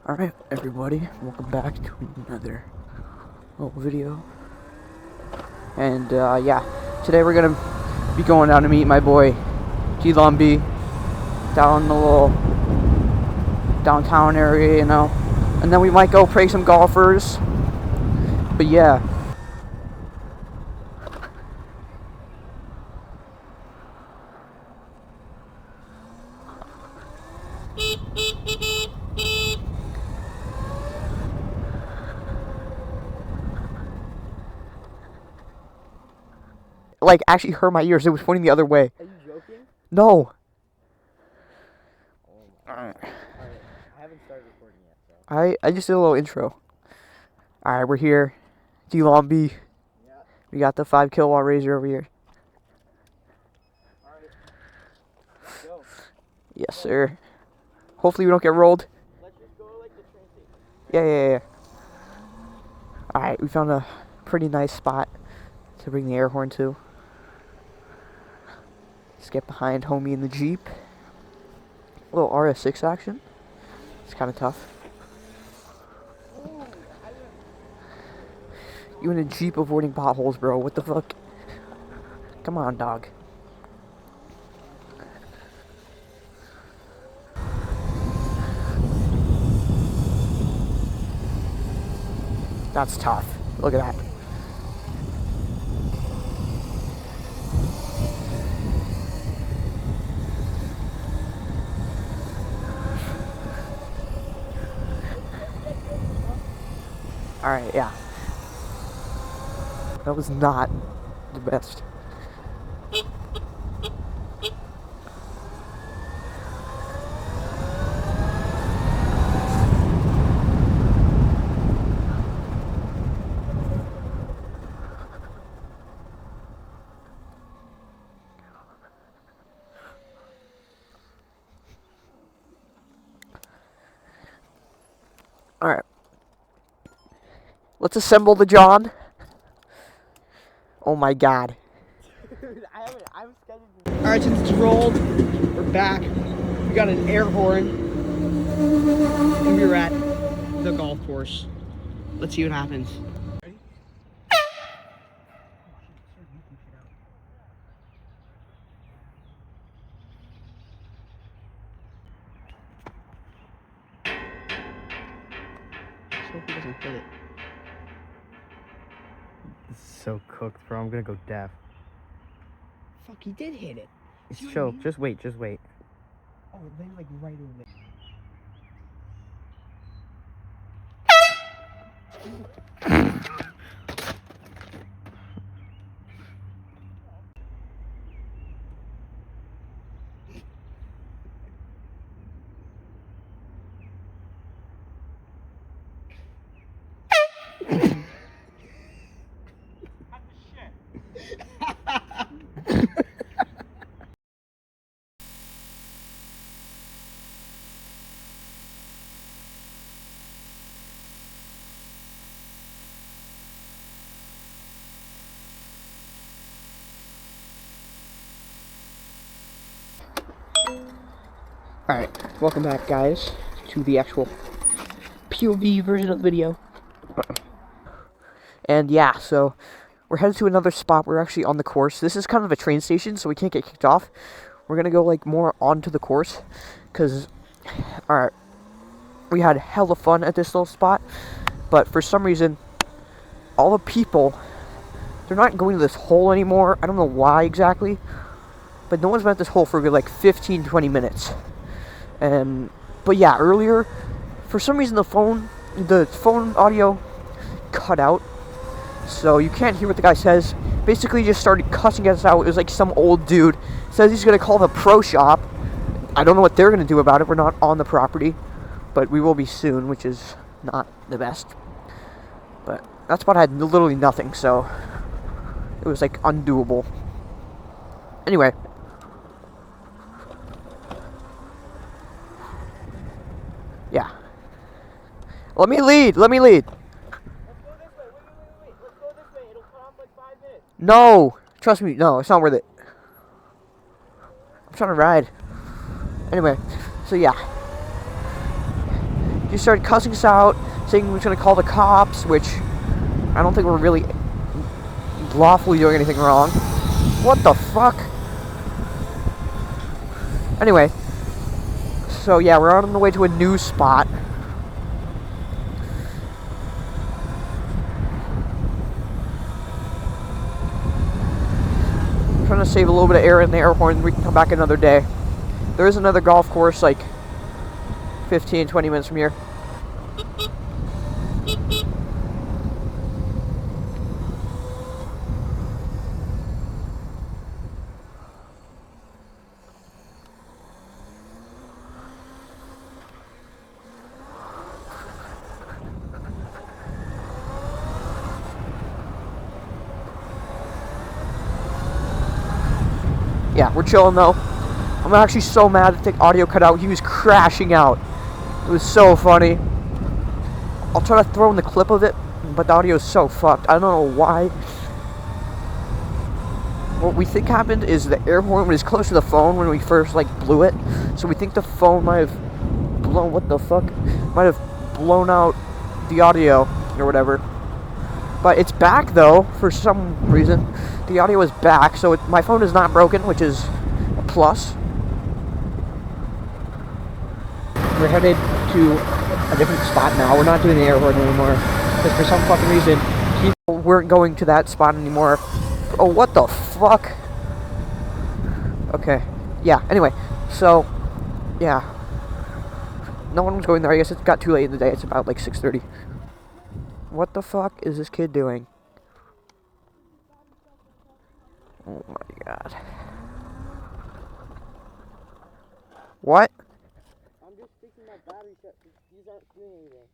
Alright, everybody, welcome back to another little video. And, yeah, today we're gonna be going down to meet my boy, G-Lumby, down in the little downtown area, you know. And then we might go pray some golfers. But, yeah. Like, actually hurt my ears. It was pointing the other way. Are you joking? No. Oh my God. Alright, I haven't started recording yet, so. I just did a little intro. Alright, we're here. G-Lumby. Yeah. We got the 5 kilowatt razor over here. Alright. Let's go. Yes, sir. Hopefully we don't get rolled. Let's just go to like the train station. Yeah. Alright, we found a pretty nice spot to bring the air horn to. Let's get behind homie in the Jeep. A little RS6 action. It's kind of tough. You in a Jeep avoiding potholes, bro. What the fuck? Come on, dog. That's tough. Look at that. Alright, yeah. That was not the best. Alright. Let's assemble the John. Oh my God. Dude, I'm scheduled. Alright, since it's rolled, we're back. We got an air horn. And we're at the golf course. Let's see what happens. Ready? Let's hope he doesn't hit it. This is so cooked, bro. I'm gonna go deaf. Fuck, he did hit it. It's See what I choke. mean? Just wait. Oh, it landed like right over there. Alright, welcome back, guys, to the actual POV version of the video. And yeah, so we're headed to another spot. We're actually on the course. This is kind of a train station, so we can't get kicked off. We're gonna go like more onto the course, cause alright, we had hella fun at this little spot, but for some reason, all the people, they're not going to this hole anymore. I don't know why exactly, but no one's been at this hole for like 15-20 minutes. But yeah, earlier, for some reason the phone audio cut out, so you can't hear what the guy says. Basically, he just started cussing us out. It was like some old dude says he's gonna call the pro shop. I don't know what they're gonna do about it. We're not on the property, but we will be soon, which is not the best. But that spot had literally nothing, so it was like undoable. Anyway. Yeah. Let me lead. Let's go this way. Wait. Let's go this way. It'll cut off like 5 minutes. No. Trust me. No, it's not worth it. I'm trying to ride. Anyway, so yeah. He started cussing us out, saying he was going to call the cops, which I don't think we're really lawfully doing anything wrong. What the fuck? Anyway, so yeah, we're on the way to a new spot. Trying to save a little bit of air in the air horn, we can come back another day. There is another golf course like 15, 20 minutes from here. Yeah, we're chilling though. I'm actually so mad that the audio cut out. He was crashing out. It was so funny. I'll try to throw in the clip of it, but the audio is so fucked. I don't know why. What we think happened is the air horn was close to the phone when we first like blew it. So we think the phone might have blown, what the fuck? Might have blown out the audio or whatever. But it's back though, for some reason. The audio is back, so my phone is not broken, which is a plus. We're headed to a different spot now. We're not doing the air horn anymore. Because for some fucking reason, people weren't going to that spot anymore. Oh, what the fuck? Okay. Yeah, anyway. So, yeah. No one was going there. I guess it got too late in the day. It's about like 6:30. What the fuck is this kid doing? Oh my god. What? I'm just fixing my battery set. These aren't doing anything.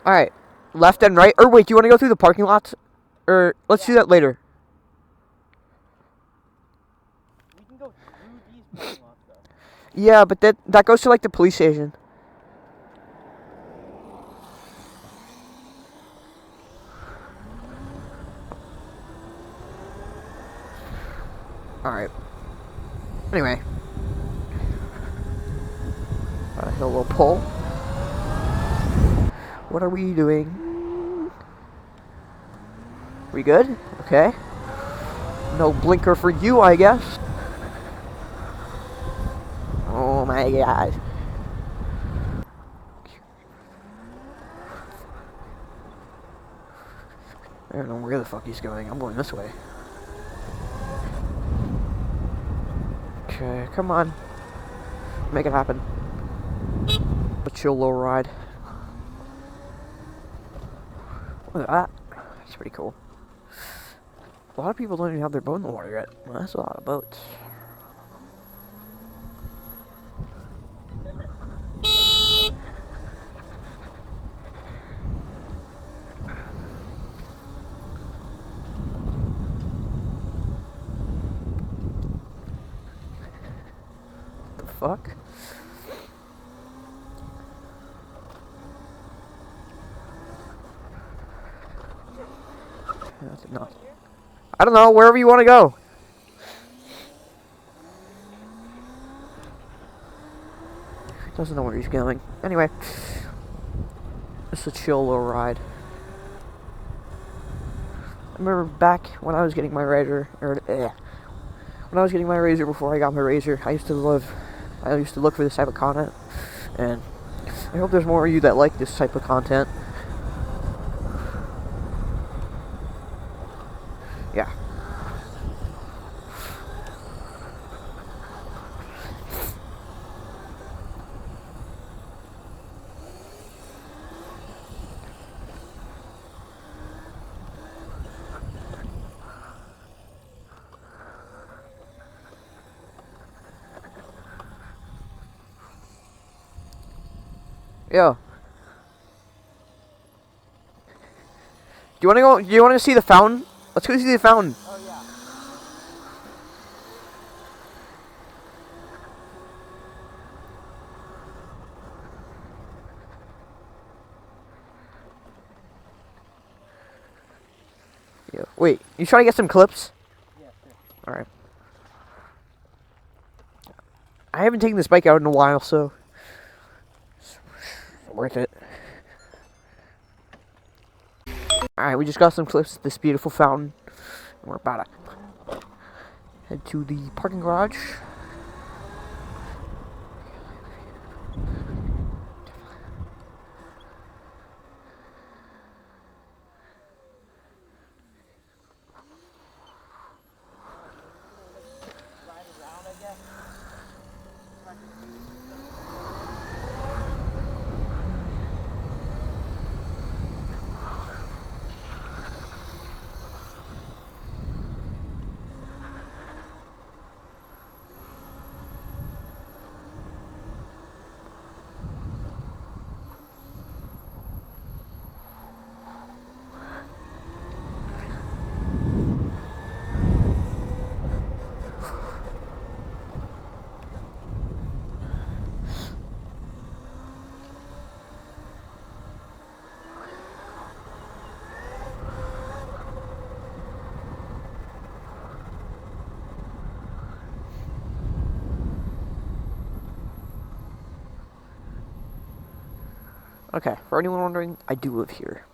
Alright. Left and right. Or wait, do you want to go through the parking lots? Or let's do that later. We can go through these parking lots though. Yeah, but that goes to like the police station. Alright. Anyway. A little pull. What are we doing? We good? Okay. No blinker for you, I guess. Oh my god. I don't know where the fuck he's going. I'm going this way. Okay, come on. Make it happen. A chill little ride. Look at that. That's pretty cool. A lot of people don't even have their boat in the water yet. Well, that's a lot of boats. The fuck? No. I don't know, wherever you want to go. Doesn't know where he's going. Anyway, it's a chill little ride. I remember back when I was getting my razor, when I was getting my razor before I got my razor, I used to look for this type of content, and I hope there's more of you that like this type of content. Yeah. Yeah. Do you want to go? Do you want to see the fountain? Let's go see the fountain. Oh yeah. Yeah. Wait, you trying to get some clips? Yeah, sure. All right. I haven't taken this bike out in a while, so it's worth it. All right, we just got some clips of this beautiful fountain, and we're about to head to the parking garage. Ride around, I guess. Okay, for anyone wondering, I do live here.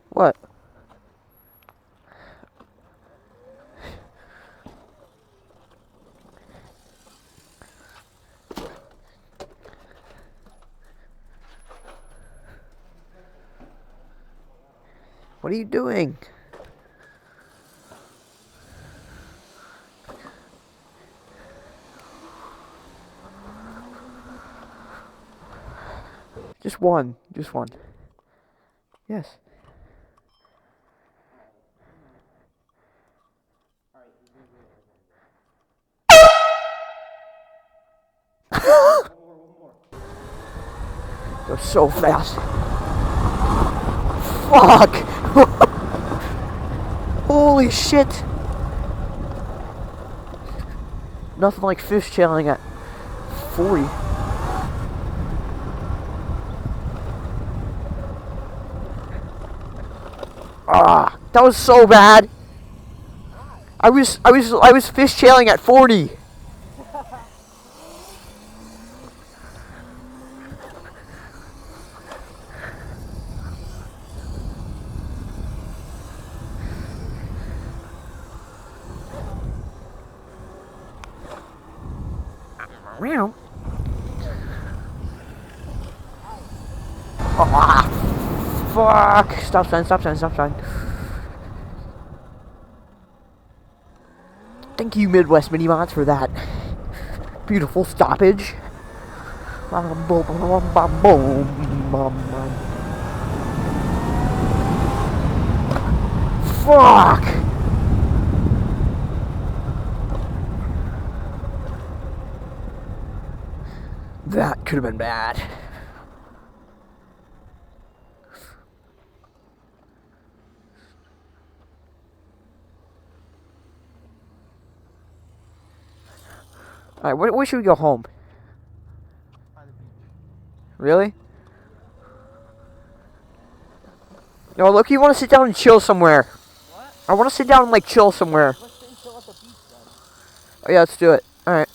What? What are you doing? Just one. Just one. Yes. They're so fast. Fuck! Holy shit! Nothing like fish tailing at 40. Ah, that was so bad. I was fishtailing at 40. Meow. Ah, fuck. Stop sign, stop sign, stop sign. Thank you, Midwest Mini Mods, for that beautiful stoppage. Fuck! That could have been bad. Alright, where should we go home? Really? No, look, you want to sit down and chill somewhere. What? I want to sit down and, like, chill somewhere. Let's stay and chill at the beach then. Oh, yeah, let's do it. Alright.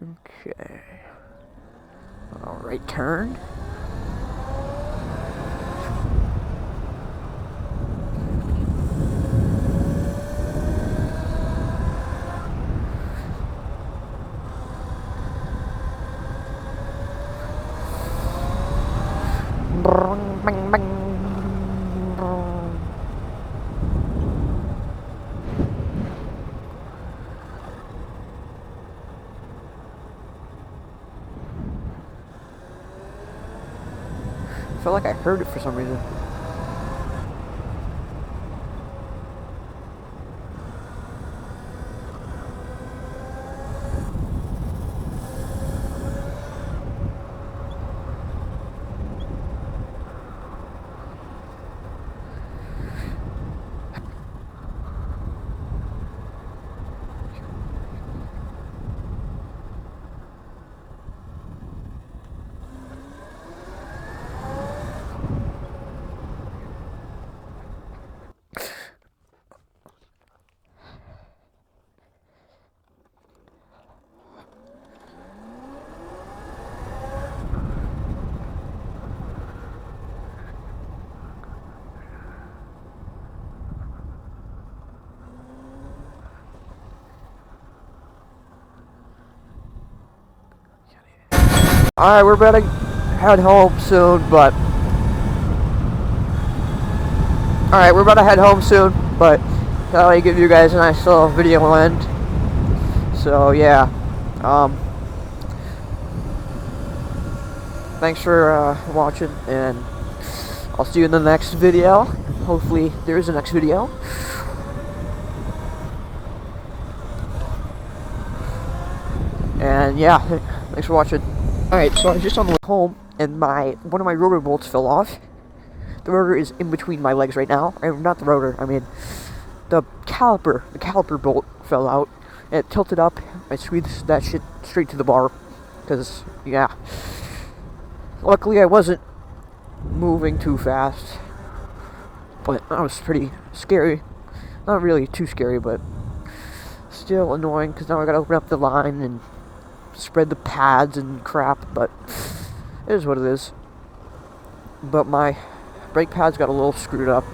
Okay. Right turn. Bang, bang, bang. I felt like I heard it for some reason. Alright, we're about to head home soon, but... Alright, we're about to head home soon, but... I'll give you guys a nice little video end. So, yeah. Thanks for watching, and I'll see you in the next video. Hopefully, there is a next video. And yeah, thanks for watching. Alright, so I was just on the way home, and one of my rotor bolts fell off. The rotor is in between my legs right now. Not the rotor, I mean, the caliper bolt fell out. It tilted up. I squeezed that shit straight to the bar. Because, yeah. Luckily, I wasn't moving too fast. But that was pretty scary. Not really too scary, but still annoying. Because now I gotta open up the line and spread the pads and crap. But it is what it is. But my brake pads got a little screwed up.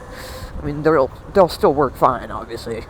I mean, they'll still work fine, obviously.